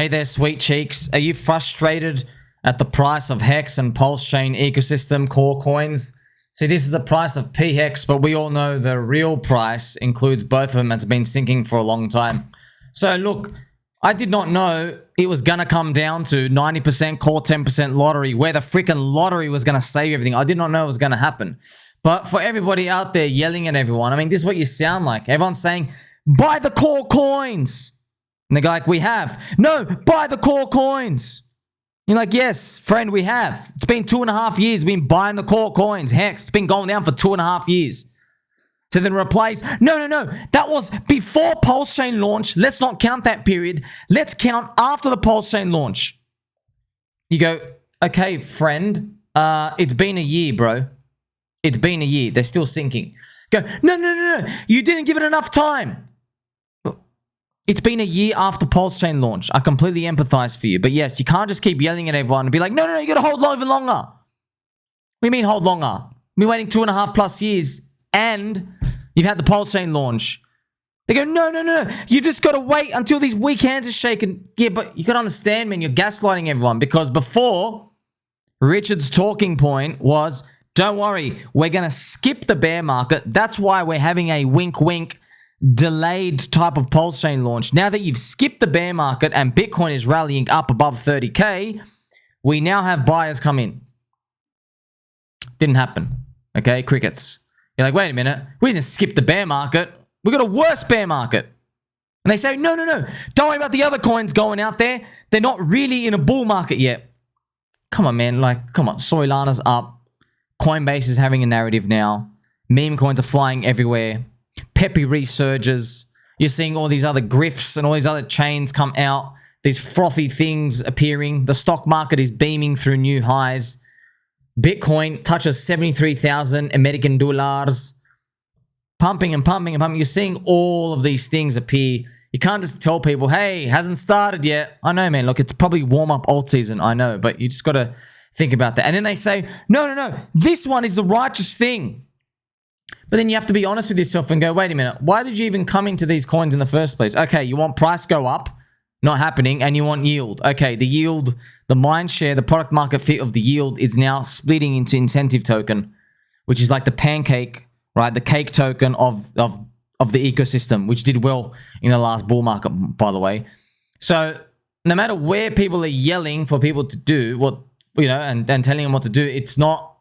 Hey there, sweet cheeks. Are you frustrated at the price of Hex and PulseChain ecosystem core coins? See, this is the price of PHEX, but we all know the real price includes both of them. It's been sinking for a long time. So look, I did not know it was going to come down to 90% core, 10% lottery, where the freaking lottery was going to save everything. I did not know it was going to happen. But for everybody out there yelling at everyone, I mean, this is what you sound like. Everyone's saying, buy the core coins. And they go like, we have. No, buy the core coins. You're like, yes, friend, we have. It's been 2.5 years we've been buying the core coins. Hex, it's been going down for 2.5 years. So then replies, no, that was before PulseChain launch. Let's not count that period. Let's count after the PulseChain launch. You go, okay, friend, it's been a year, bro. It's been a year. They're still sinking. Go, no. You didn't give it enough time. It's been a year after PulseChain launch. I completely empathize for you. But yes, you can't just keep yelling at everyone and be like, no, you got to hold even longer. What do you mean hold longer? We've been waiting 2.5+ years and you've had the PulseChain launch. They go, no. You just got to wait until these weak hands are shaken. Yeah, but you got to understand, man, you're gaslighting everyone, because before, Richard's talking point was, don't worry, we're going to skip the bear market. That's why we're having a wink, delayed type of PulseChain launch. Now that you've skipped the bear market and Bitcoin is rallying up above 30K, we now have buyers come in. Didn't happen. Okay, crickets. You're like, wait a minute, we didn't skip the bear market. We got a worse bear market. And they say, no. Don't worry about the other coins going out there. They're not really in a bull market yet. Come on, man. Like, come on. Solana's up. Coinbase is having a narrative now. Meme coins are flying everywhere. Pepe resurges. You're seeing all these other grifts and all these other chains come out. These frothy things appearing. The stock market is beaming through new highs. Bitcoin touches 73,000 American dollars. Pumping and pumping. You're seeing all of these things appear. You can't just tell people, hey, hasn't started yet. I know, man. Look, it's probably warm-up alt season. I know. But you just got to think about that. And then they say, no. This one is the righteous thing. But then you have to be honest with yourself and go, wait a minute, why did you even come into these coins in the first place? Okay, you want price go up, not happening, and you want yield. Okay, the yield, the mind share, the product market fit of the yield is now splitting into incentive token, which is like the pancake, right? The cake token of the ecosystem, which did well in the last bull market, by the way. So no matter where people are yelling for people to do what, you know, and telling them what to do, it's not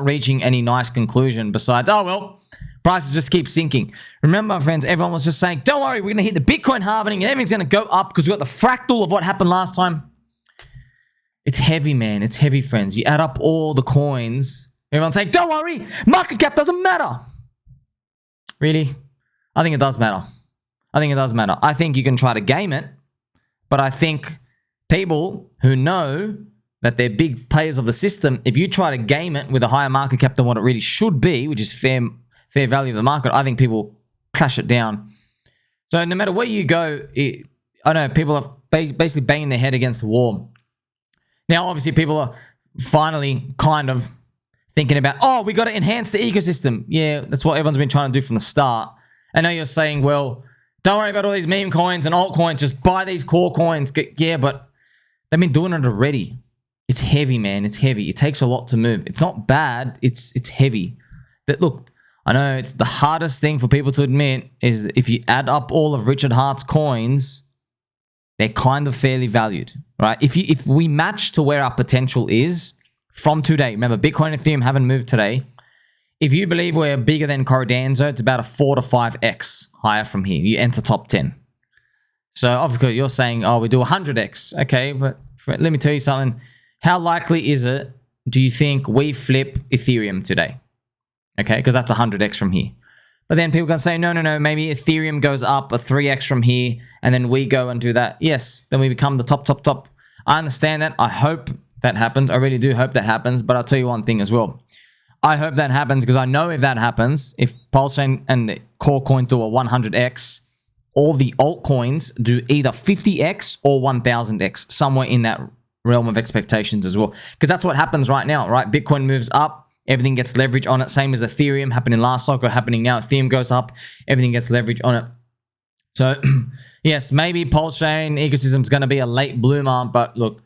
reaching any nice conclusion besides, oh, well, prices just keep sinking. Remember, my friends, everyone was just saying, don't worry, we're going to hit the Bitcoin halving and everything's going to go up because we got the fractal of what happened last time. It's heavy, man. It's heavy, friends. You add up all the coins. Everyone's saying, don't worry, market cap doesn't matter. Really? I think it does matter. I think you can try to game it, but I think people who know that they're big players of the system, if you try to game it with a higher market cap than what it really should be, which is fair value of the market, I think people crash it down. So no matter where you go, I know people are basically banging their head against the wall. Now, obviously, people are finally kind of thinking about, oh, we got to enhance the ecosystem. Yeah, that's what everyone's been trying to do from the start. I know you're saying, well, don't worry about all these meme coins and altcoins, just buy these core coins. Yeah, but they've been doing it already. It's heavy, man. It's heavy. It takes a lot to move. It's not bad. It's heavy. That, look, I know it's the hardest thing for people to admit is that if you add up all of Richard Hart's coins, they're kind of fairly valued, right? If we match to where our potential is from today, remember, Bitcoin and Ethereum haven't moved today. If you believe we're bigger than Cardanzo, it's about a 4 to 5x higher from here. You enter top 10. So, obviously, you're saying, oh, we do 100x. Okay, but let me tell you something. How likely is it, do you think, we flip Ethereum today? Okay, because that's 100x from here. But then people can say, no, maybe Ethereum goes up a 3x from here, and then we go and do that. Yes, then we become the top. I understand that. I hope that happens. I really do hope that happens. But I'll tell you one thing as well. I hope that happens because I know if that happens, if PulseChain and the core coins do a 100x, all the altcoins do either 50x or 1000x, somewhere in that realm of expectations as well. Because that's what happens right now, right? Bitcoin moves up, everything gets leverage on it, same as Ethereum happening last cycle, happening now. Ethereum goes up, everything gets leverage on it. So, yes, maybe PulseChain ecosystem is going to be a late bloomer, but look,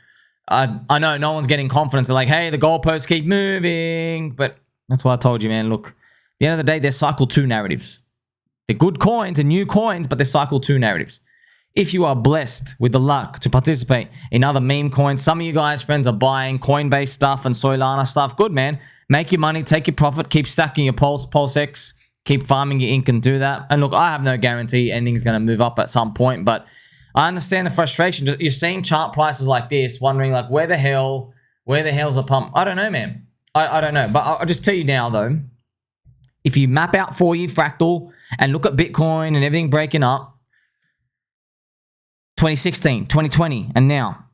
I know no one's getting confidence. They're like, hey, the goalposts keep moving. But that's why I told you, man, look, at the end of the day, they're cycle 2 narratives. They're good coins and new coins, but they're cycle 2 narratives. If you are blessed with the luck to participate in other meme coins, some of you guys, friends, are buying Coinbase stuff and Solana stuff. Good, man. Make your money, take your profit, keep stacking your PulseX, keep farming your ink and do that. And look, I have no guarantee anything's going to move up at some point, but I understand the frustration. You're seeing chart prices like this, wondering like, where the hell's a pump? I don't know, man. I don't know. But I'll just tell you now, though, if you map out 4-year fractal and look at Bitcoin and everything breaking up, 2016, 2020, and now,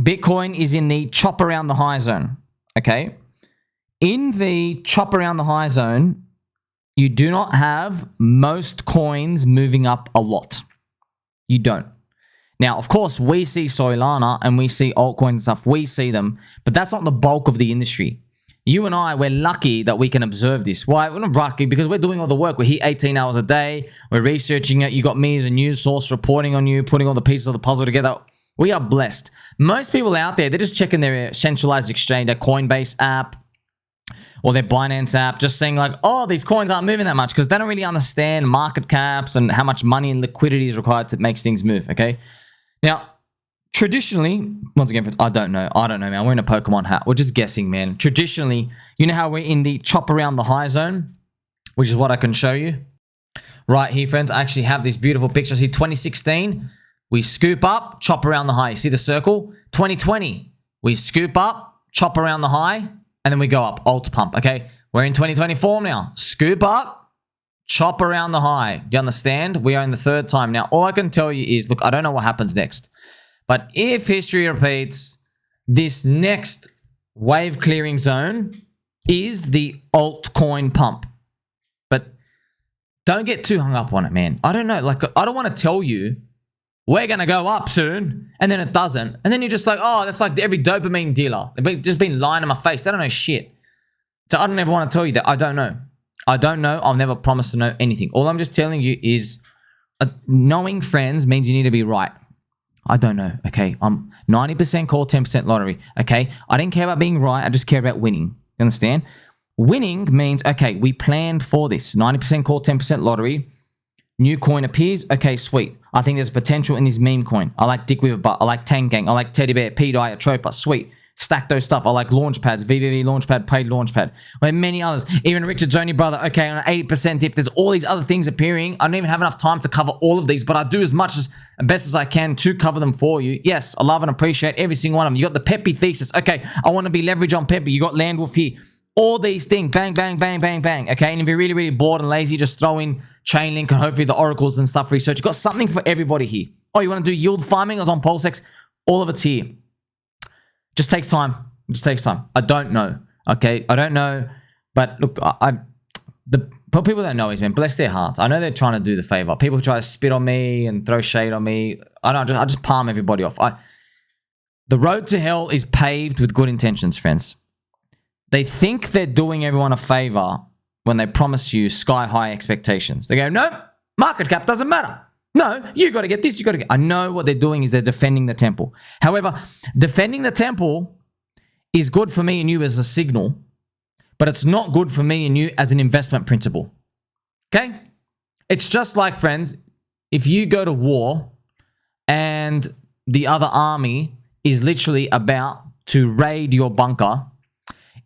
Bitcoin is in the chop around the high zone, okay? In the chop around the high zone, you do not have most coins moving up a lot. You don't. Now, of course, we see Solana and we see altcoins and stuff. We see them, but that's not the bulk of the industry. You and I, we're lucky that we can observe this. Why? We're not lucky because we're doing all the work. We're here 18 hours a day. We're researching it. You got me as a news source reporting on you, putting all the pieces of the puzzle together. We are blessed. Most people out there, they're just checking their centralized exchange, their Coinbase app, or their Binance app, just saying like, oh, these coins aren't moving that much because they don't really understand market caps and how much money and liquidity is required to make things move, okay? Now, traditionally, once again, I don't know, man. I'm wearing a Pokemon hat. We're just guessing, man. Traditionally, you know how we're in the chop around the high zone, which is what I can show you. Right here, friends, I actually have this beautiful picture. See, 2016, we scoop up, chop around the high. See the circle? 2020, we scoop up, chop around the high, and then we go up, alt pump, okay? We're in 2024 now. Scoop up, chop around the high. Do you understand? We are in the third time. Now, all I can tell you is, look, I don't know what happens next. But if history repeats, this next wave clearing zone is the altcoin pump. But don't get too hung up on it, man. I don't know. Like, I don't want to tell you we're going to go up soon, and then it doesn't. And then you're just like, oh, that's like every dopamine dealer. They've just been lying in my face. They don't know shit. So I don't ever want to tell you that. I don't know. I don't know. I'll never promise to know anything. All I'm just telling you is knowing friends means you need to be right. I don't know, okay? I'm 90% call, 10% lottery, okay? I didn't care about being right. I just care about winning. You understand? Winning means, okay, we planned for this. 90% call, 10% lottery. New coin appears. Okay, sweet. I think there's potential in this meme coin. I like Dick with a Butt. I like Tangang. I like Teddy Bear, P-Diet, Tropa. Sweet. Stack those stuff. I like Launchpads, VVV Launchpad, Paid Launchpad. And many others. Even Richard's only brother. Okay, on an 8% dip. There's all these other things appearing. I don't even have enough time to cover all of these, but I do as much as best as I can to cover them for you. Yes, I love and appreciate every single one of them. You got the Peppy thesis. Okay, I want to be leverage on Peppy. You got Landwolf here. All these things. Bang, bang, bang, bang, bang. Okay, and if you're really, really bored and lazy, just throw in Chainlink and hopefully the oracles and stuff research. You've got something for everybody here. Oh, you want to do yield farming? I was on PulseX. All of it's here. Just takes time. It just takes time. I don't know. Okay, I don't know. But look, the people that know is, man, bless their hearts. I know they're trying to do the favor. People try to spit on me and throw shade on me. I just palm everybody off. The road to hell is paved with good intentions, friends. They think they're doing everyone a favor when they promise you sky-high expectations. They go, no, market cap doesn't matter. No, you got to get this, you got to get... I know what they're doing is they're defending the temple. However, defending the temple is good for me and you as a signal, but it's not good for me and you as an investment principle. Okay? It's just like, friends, if you go to war and the other army is literally about to raid your bunker,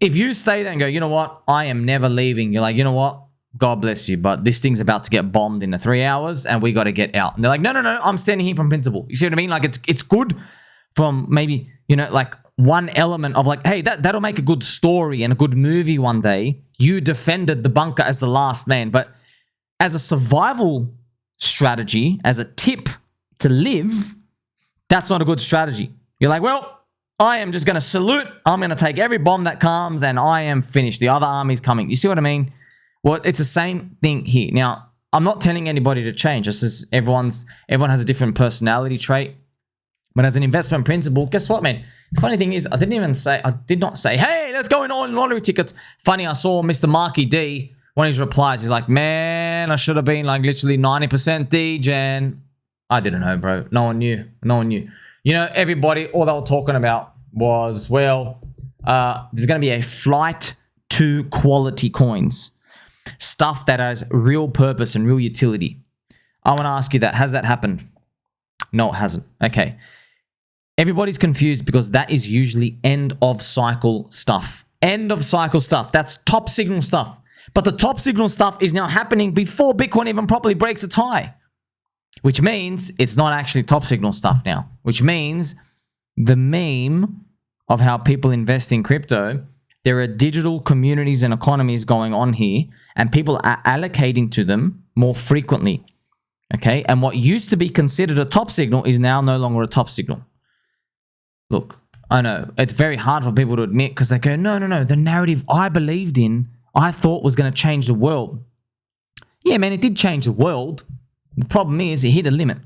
if you stay there and go, you know what, I am never leaving, you're like, you know what, God bless you, but this thing's about to get bombed in 3 hours and we got to get out. And they're like, no, I'm standing here from principle. You see what I mean? Like, it's good from maybe, you know, like one element of like, hey, that'll make a good story and a good movie one day. You defended the bunker as the last man. But as a survival strategy, as a tip to live, that's not a good strategy. You're like, well, I am just going to salute. I'm going to take every bomb that comes and I am finished. The other army's coming. You see what I mean? Well, it's the same thing here. Now, I'm not telling anybody to change. Just as everyone has a different personality trait. But as an investment principle, guess what, man? The funny thing is, I did not say, hey, let's go in on lottery tickets. Funny, I saw Mr. Marky D, one of his replies, he's like, man, I should have been like literally 90% D, Jan. I didn't know, bro. No one knew. No one knew. You know, everybody, all they were talking about was, well, there's going to be a flight to quality coins. Stuff that has real purpose and real utility. I want to ask you that. Has that happened? No, it hasn't. Okay. Everybody's confused because that is usually end of cycle stuff. End of cycle stuff. That's top signal stuff. But the top signal stuff is now happening before Bitcoin even properly breaks its high. Which means it's not actually top signal stuff now. Which means the meme of how people invest in crypto, there are digital communities and economies going on here, and people are allocating to them more frequently. Okay? And what used to be considered a top signal is now no longer a top signal. Look, I know, it's very hard for people to admit because they go, no, the narrative I believed in, I thought was going to change the world. Yeah, man, it did change the world. The problem is it hit a limit.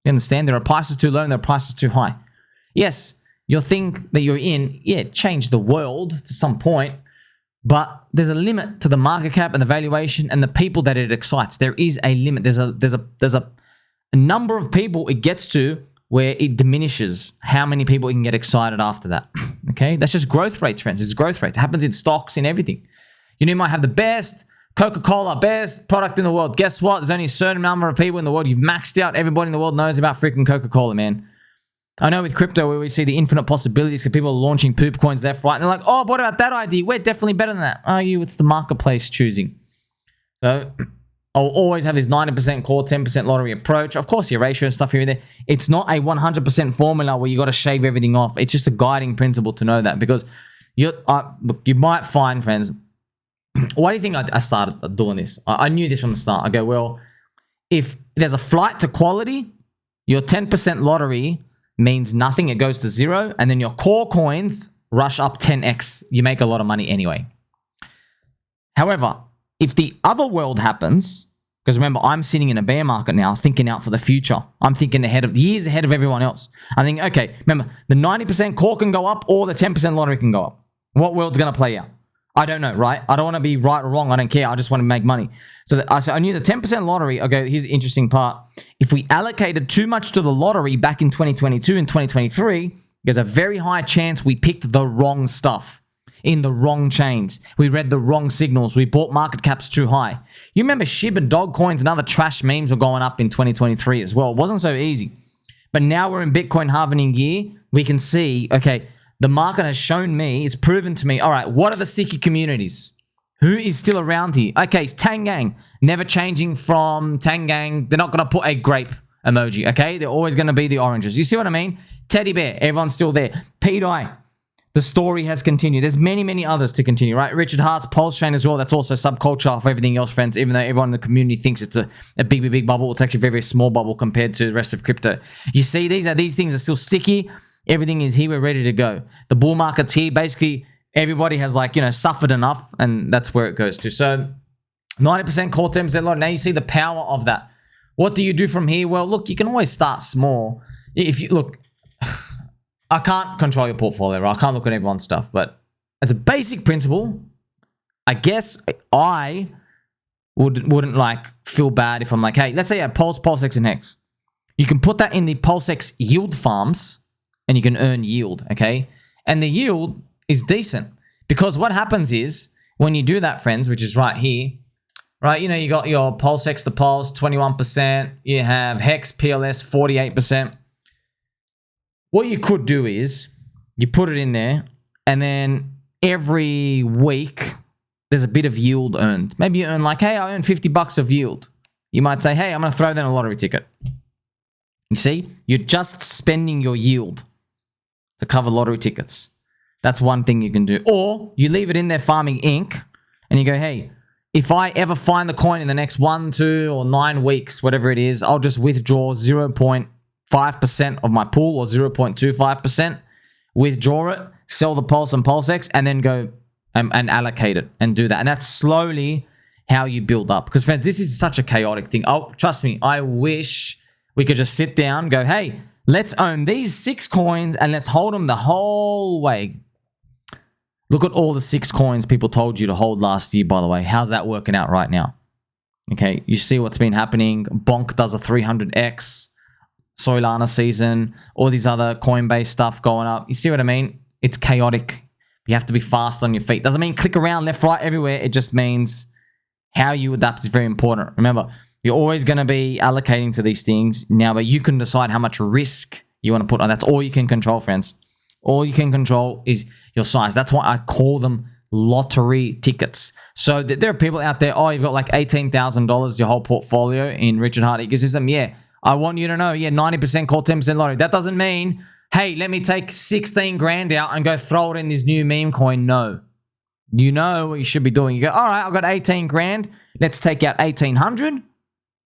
You understand? There are prices too low and there are prices too high. Yes, your thing that you're in, yeah, it changed the world to some point, but there's a limit to the market cap and the valuation and the people that it excites. There is a limit. There's a number of people it gets to where it diminishes how many people can get excited after that. Okay? That's just growth rates, friends. It's growth rates. It happens in stocks, in everything. You know, you might have the best Coca-Cola, best product in the world. Guess what? There's only a certain number of people in the world. You've maxed out. Everybody in the world knows about freaking Coca-Cola, man. I know with crypto where we see the infinite possibilities because people are launching poop coins left, right, and they're like, oh, what about that idea? We're definitely better than that. Oh, it's the marketplace choosing. So I'll always have this 90% core, 10% lottery approach. Of course, your ratio and stuff here and there. It's not a 100% formula where you got to shave everything off. It's just a guiding principle to know that because look, you might find, friends, why do you think I started doing this? I knew this from the start. I go, well, if there's a flight to quality, your 10% lottery means nothing. It goes to zero. And then your core coins rush up 10x. You make a lot of money anyway. However, if the other world happens, because remember, I'm sitting in a bear market now, thinking out for the future. I'm thinking years ahead of everyone else. I think, okay, remember, the 90% core can go up or the 10% lottery can go up. What world's going to play out? I don't know, right? I don't want to be right or wrong. I don't care. I just want to make money. So I knew the 10% lottery. Okay, here's the interesting part. If we allocated too much to the lottery back in 2022 and 2023, there's a very high chance we picked the wrong stuff in the wrong chains. We read the wrong signals. We bought market caps too high. You remember SHIB and dog coins and other trash memes were going up in 2023 as well. It wasn't so easy. But now we're in Bitcoin halving year. We can see, okay, the market has shown me, it's proven to me, all right, what are the sticky communities? Who is still around here? Okay, it's Tangang. Never changing from Tangang. They're not going to put a grape emoji, okay? They're always going to be the oranges. You see what I mean? Teddy bear, everyone's still there. PDI, the story has continued. There's many, many others to continue, right? Richard Hart's PulseChain as well. That's also subculture of everything else, friends, even though everyone in the community thinks it's a big bubble. It's actually a very, very small bubble compared to the rest of crypto. You see, these things are still sticky. Everything is here. We're ready to go. The bull market's here. Basically, everybody has suffered enough, and that's where it goes to. So 90% core, 10% lot. Now you see the power of that. What do you do from here? Well, look, you can always start small. If you look, I can't control your portfolio, right? I can't look at everyone's stuff, but as a basic principle, I guess I wouldn't feel bad if I'm like, hey, let's say you have PulseX, and Hex. You can put that in the PulseX Yield Farms, and you can earn yield, okay? And the yield is decent because what happens is when you do that, friends, which is right here, right? You know, you got your PulseX to Pulse, 21%. You have Hex, PLS, 48%. What you could do is you put it in there and then every week there's a bit of yield earned. Maybe you earn hey, I earned $50 of yield. You might say, hey, I'm going to throw down a lottery ticket. You see, you're just spending your yield to cover lottery tickets. That's one thing you can do. Or you leave it in there farming ink and you go, hey, if I ever find the coin in the next 1, 2, or 9 weeks, whatever it is, I'll just withdraw 0.5% of my pool or 0.25%, withdraw it, sell the Pulse and PulseX, and then go and allocate it and do that. And that's slowly how you build up. Because friends, this is such a chaotic thing. Oh, trust me, I wish we could just sit down, go, hey, let's own these 6 coins and let's hold them the whole way. Look at all the 6 coins people told you to hold last year, by the way. How's that working out right now? Okay, you see what's been happening. Bonk does a 300x. Solana season, all these other Coinbase stuff going up. You see what I mean? It's chaotic. You have to be fast on your feet. Doesn't mean click around left, right, everywhere. It just means how you adapt is very important. Remember, you're always going to be allocating to these things now, but you can decide how much risk you want to put on. That's all you can control, friends. All you can control is your size. That's why I call them lottery tickets. So there are people out there, oh, you've got like $18,000, your whole portfolio in Richard Heart ecosystem. Yeah, I want you to know, yeah, 90% call, 10% lottery. That doesn't mean, hey, let me take 16 grand out and go throw it in this new meme coin. No. You know what you should be doing. You go, all right, I've got 18 grand. Let's take out 1,800.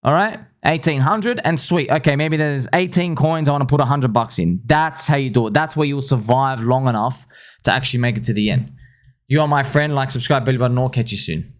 All right, 1,800 and sweet. Okay, maybe there's 18 coins I want to put $100 in. That's how you do it. That's where you'll survive long enough to actually make it to the end. You are my friend. Like, subscribe, belly button, or catch you soon.